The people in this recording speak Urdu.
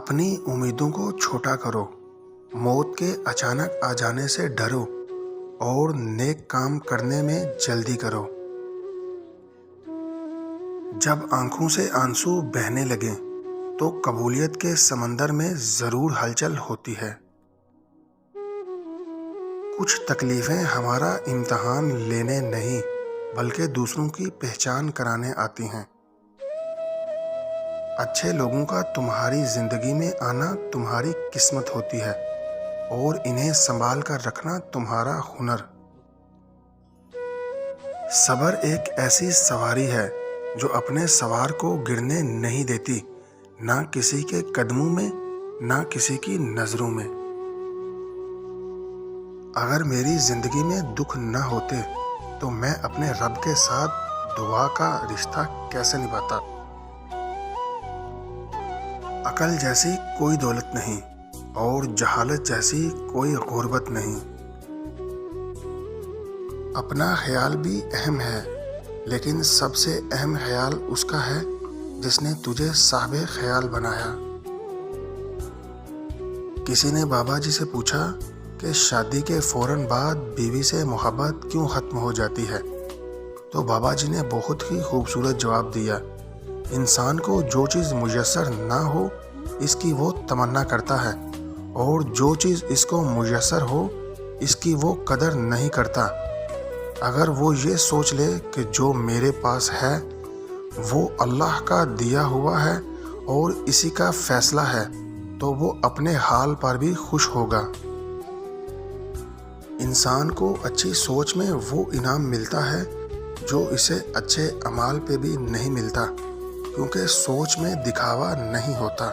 اپنی امیدوں کو چھوٹا کرو، موت کے اچانک آ جانے سے ڈرو اور نیک کام کرنے میں جلدی کرو۔ جب آنکھوں سے آنسو بہنے لگیں تو قبولیت کے سمندر میں ضرور ہلچل ہوتی ہے۔ کچھ تکلیفیں ہمارا امتحان لینے نہیں بلکہ دوسروں کی پہچان کرانے آتی ہیں۔ اچھے لوگوں کا تمہاری زندگی میں آنا تمہاری قسمت ہوتی ہے اور انہیں سنبھال کر رکھنا تمہارا ہنر۔ صبر ایک ایسی سواری ہے جو اپنے سوار کو گرنے نہیں دیتی، نہ کسی کے قدموں میں نہ کسی کی نظروں میں۔ اگر میری زندگی میں دکھ نہ ہوتے تو میں اپنے رب کے ساتھ دعا کا رشتہ کیسے نبھاتا؟ عقل جیسی کوئی دولت نہیں اور جہالت جیسی کوئی غربت نہیں۔ اپنا خیال بھی اہم ہے، لیکن سب سے اہم خیال اس کا ہے جس نے تجھے صاحب خیال بنایا۔ کسی نے بابا جی سے پوچھا کہ شادی کے فوراً بعد بیوی سے محبت کیوں ختم ہو جاتی ہے؟ تو بابا جی نے بہت ہی خوبصورت جواب دیا، انسان کو جو چیز میسر نہ ہو اس کی وہ تمنا کرتا ہے، اور جو چیز اس کو میسر ہو اس کی وہ قدر نہیں کرتا۔ اگر وہ یہ سوچ لے کہ جو میرے پاس ہے وہ اللہ کا دیا ہوا ہے اور اسی کا فیصلہ ہے تو وہ اپنے حال پر بھی خوش ہوگا۔ انسان کو اچھی سوچ میں وہ انعام ملتا ہے جو اسے اچھے اعمال پہ بھی نہیں ملتا، کیونکہ سوچ میں دکھاوا نہیں ہوتا۔